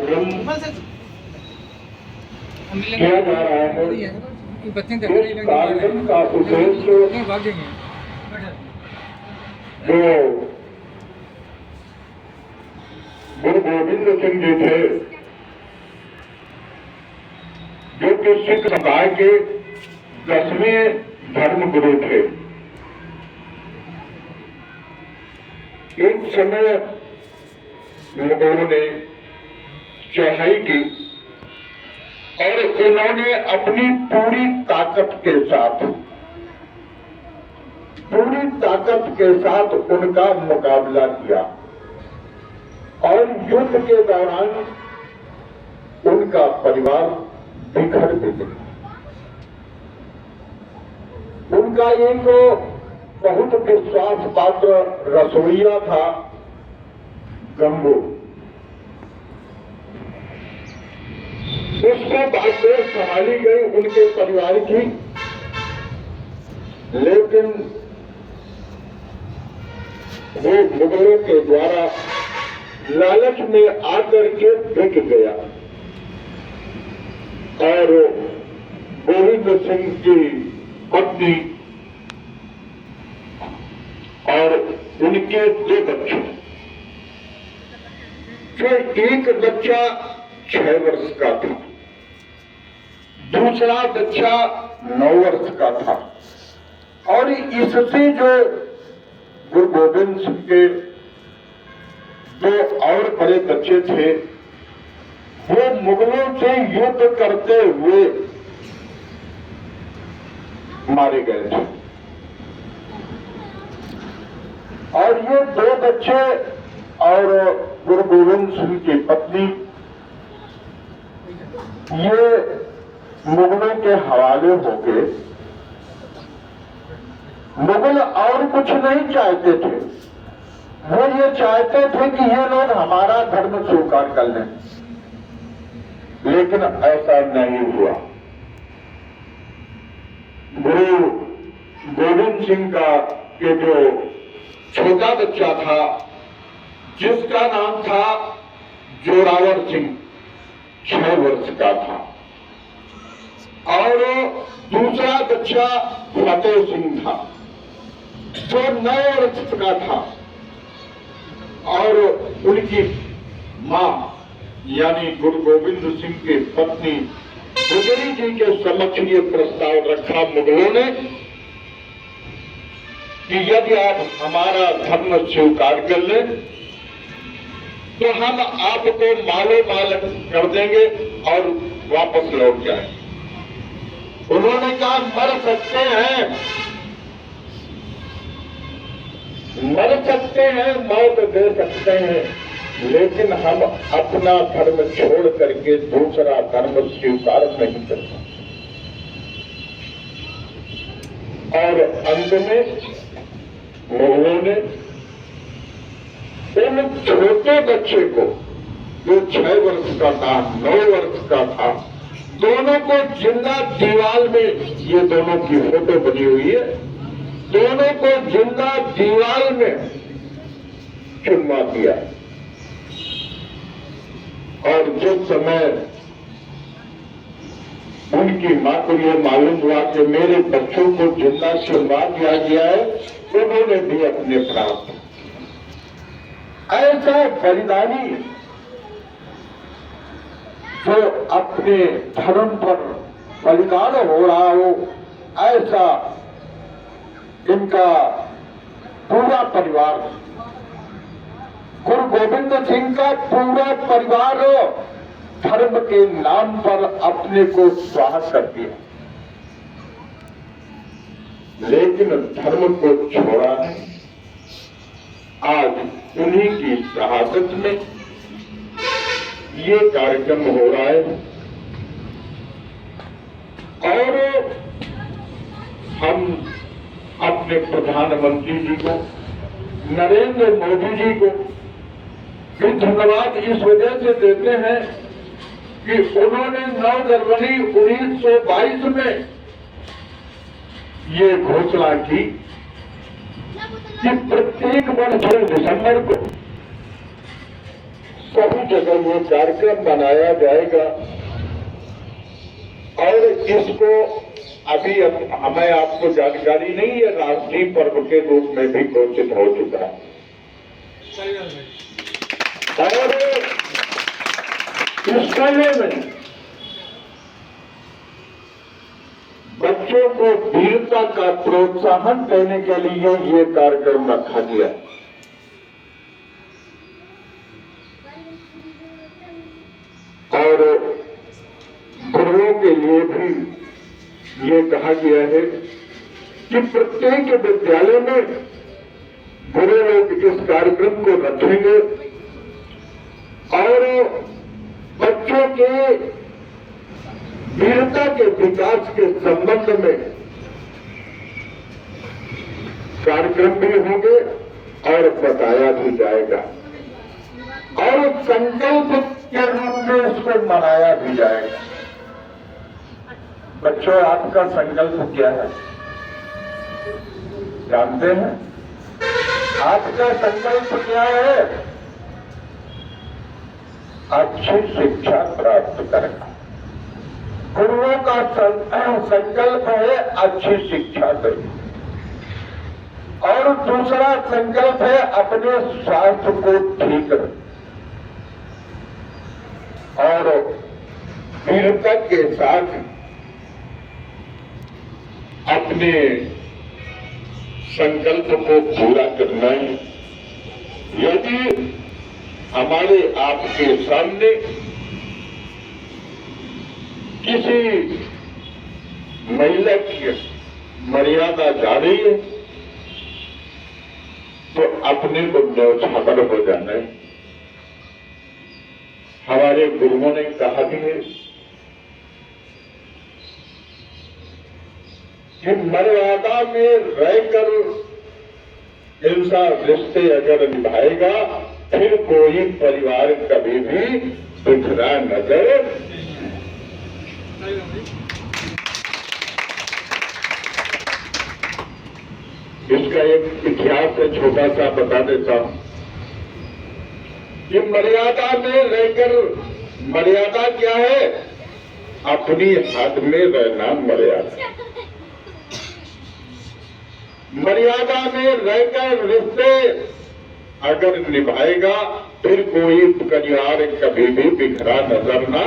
कार्यक्रम किया जा रहा है। इस कार्यक्रम का उद्देश्य जो गुरु गोविंद सिंह जी थे, जो कि सिख समुदाय के 10वें धर्म गुरु थे। एक समय मुगलों ने चढ़ाई की और उन्होंने अपनी पूरी ताकत के साथ उनका मुकाबला किया और युद्ध के दौरान उनका परिवार बिखर गया। उनका एक बहुत विश्वास पात्र रसोइया था गंगू। उसको बातें संभाली गई उनके परिवार की, लेकिन वो मुगलों के द्वारा लालच में आकर के बिक गया और गोविंद सिंह की पत्नी और उनके 2 बच्चे, जो एक बच्चा 6 वर्ष का था, दूसरा बच्चा 9 वर्ष का था और इससे जो गुरु गोविंद सिंह के 2 और बड़े बच्चे थे, वो मुगलों से युद्ध करते हुए मारे गए थे। और ये 2 बच्चे और गुरु गोविंद सिंह की पत्नी ये मुगलों के हवाले हो गए। मुगल और कुछ नहीं चाहते थे, वो ये चाहते थे कि ये लोग हमारा धर्म स्वीकार कर लें, लेकिन ऐसा नहीं हुआ। गुरु गोविंद सिंह का के जो छोटा बच्चा था, जिसका नाम था जोरावर सिंह, 6 वर्ष का था और दूसरा बच्चा फतेह सिंह था, जो 9 वर्ष का था और उनकी मां यानी गुरु गोविंद सिंह की पत्नी गुजरी जी के समक्ष ये प्रस्ताव रखा मुगलों ने कि यदि आप हमारा धर्म स्वीकार कर लें तो हम आपको मालो माल कर देंगे और वापस लौट जाएंगे। उन्होंने कहा मर सकते हैं, मौत दे सकते हैं, लेकिन हम अपना धर्म छोड़ करके दूसरा धर्म स्वीकार नहीं कर सकते। और अंत में मुगलों ने उन छोटे बच्चे को, जो 6 वर्ष का था, 9 वर्ष का था, दोनों को जिंदा दीवार में, ये दोनों की फोटो बनी हुई है, दोनों को जिंदा दीवार में चुनवा दिया। और जिस समय उनकी मां को यह मालूम हुआ कि मेरे बच्चों को जिंदा चुनवा दिया गया है, उन्होंने भी अपने प्राण, ऐसा बलिदानी जो अपने धर्म पर बलिदान हो रहा हो, ऐसा इनका पूरा परिवार, गुरु गोविंद सिंह का पूरा परिवार धर्म के नाम पर अपने को स्वाहा कर दिया, लेकिन धर्म को छोड़ा नहीं। आज उन्हीं की शहादत में ये कार्यक्रम हो रहा है और हम अपने प्रधानमंत्री जी को, नरेंद्र मोदी जी को भी धन्यवाद इस वजह से देते हैं कि उन्होंने 9 जनवरी 1922 में ये घोषणा की कि प्रत्येक वर्ष 2 दिसंबर को सभी जगह ये कार्यक्रम बनाया जाएगा और इसको अभी हमें आपको जानकारी नहीं है, राष्ट्रीय पर्व के रूप में भी घोषित हो चुका है। और इस समय में बच्चों को वीरता का प्रोत्साहन देने के लिए ये कार्यक्रम रखा गया है। और गुरुओं के लिए भी ये कहा गया है कि प्रत्येक विद्यालय में गुरु लोग इस कार्यक्रम को रखेंगे और बच्चों के वीरता के विकास के संबंध में कार्यक्रम भी होंगे और बताया भी जाएगा और संकल्प के रूप में इसको मनाया भी जाएगा। बच्चों, आपका संकल्प क्या है जानते हैं? आपका संकल्प क्या है? अच्छी शिक्षा प्राप्त करना। गुरुओं का संकल्प है अच्छी शिक्षा देना और दूसरा संकल्प है अपने स्वास्थ्य को ठीक रखना और वीरता के साथ अपने संकल्प को पूरा करना है। यदि हमारे आपके सामने किसी महिला की मर्यादा जा रही है तो अपने को न्यौछावर हो जाना है। हमारे गुरुओं ने कहा भी है कि मर्यादा में रहकर इंसान रिश्ते अगर निभाएगा फिर कोई परिवार कभी भी बिखरा नजर। इसका एक इतिहास है, छोटा सा बता देता हूं कि मर्यादा में रहकर, मर्यादा क्या है? अपनी हद में रहना मर्यादा। मर्यादा में रहकर रिश्ते अगर निभाएगा फिर कोई परिवार कभी भी बिखरा नजर ना।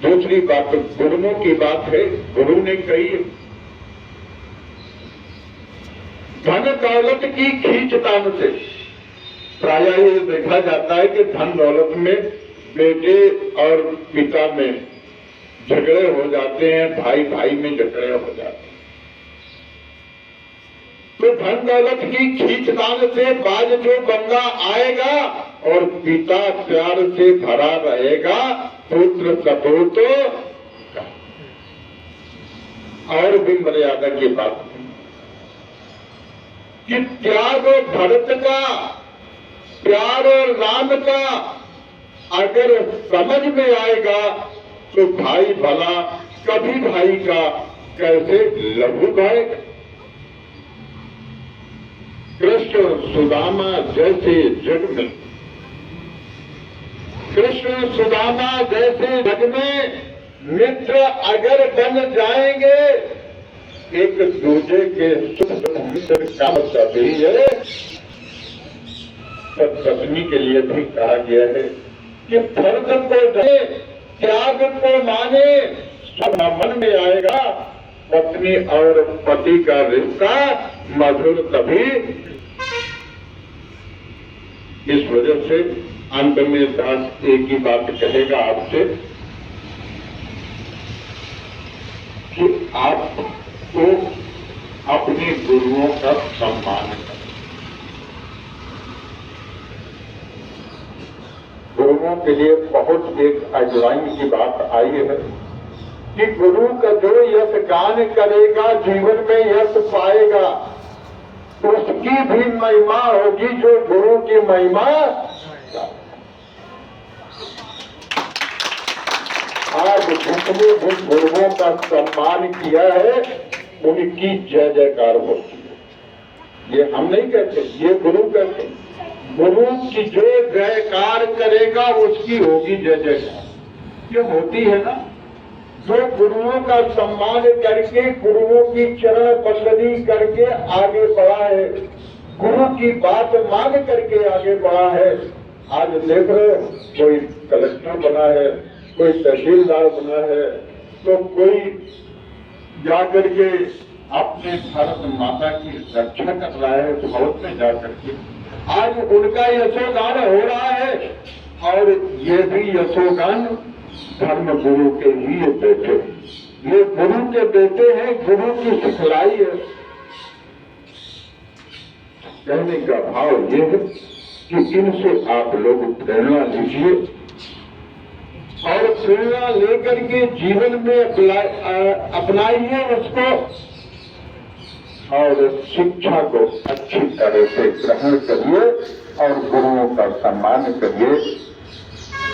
दूसरी बात गुरुओं की बात है, गुरु ने कही धन दौलत की खींचतान से प्राय ये देखा जाता है कि धन दौलत में बेटे और पिता में झगड़े हो जाते हैं, भाई भाई में झगड़े हो जाते हैं। तो धन दौलत की खींचतान से बाज जो गंगा आएगा और पिता प्यार से भरा रहेगा, पुत्र सपूत और भी मर्यादा की बात कि त्याग भरत का, प्यार राम का अगर समझ में आएगा तो भाई भला कभी भाई का कैसे लघु भाई। कृष्ण सुदामा जैसे जग में, कृष्ण सुदामा जैसे जग में मित्र अगर बन जाएंगे, एक दूसरे के सुख का मतलब ही है। पत्नी के लिए भी कहा गया है कि फर्ज को दे, त्याग को माने, सब मन में आएगा। पत्नी और पति का रिश्ता मधुर तभी। इस वजह से अंत में दास एक ही बात कहेगा आपसे कि आपको अपने गुरुओं का सम्मान करें। गुरुओं के लिए बहुत एक अजवाइन की बात आई है कि गुरु का जो यश गान करेगा जीवन में यश पाएगा, उसकी भी महिमा होगी जो गुरु की महिमा। आज जितने भी गुरुओं का सम्मान किया है उनकी जय जयकार होती है। ये हम नहीं कहते, ये गुरु कहते। गुरु की जो जयकार करेगा उसकी होगी जय जयकार। ये होती है ना, जो गुरुओं का सम्मान करके गुरुओं की चरण बंदनी करके आगे बढ़ा है, गुरु की बात मान करके आगे बढ़ा है। आज देख रहे हो, कोई कलेक्टर बना है, कोई तहसीलदार बना है, तो कोई जाकर के अपने भारत माता की रक्षा कर रहा है फौज में जाकर के। आज उनका यशोगान हो रहा है, और ये भी यशोगान धर्म गुरु के लिए बेटे, ये गुरु के बेटे हैं, गुरु की सिखलाई है। कहने का भाव ये है कि इनसे आप लोग प्रेरणा लीजिए और प्रेरणा लेकर के जीवन में अपनाइए उसको, और शिक्षा को अच्छी तरह से ग्रहण करिए और गुरुओं का सम्मान करिए।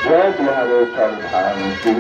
जय बिहारी संविधान की।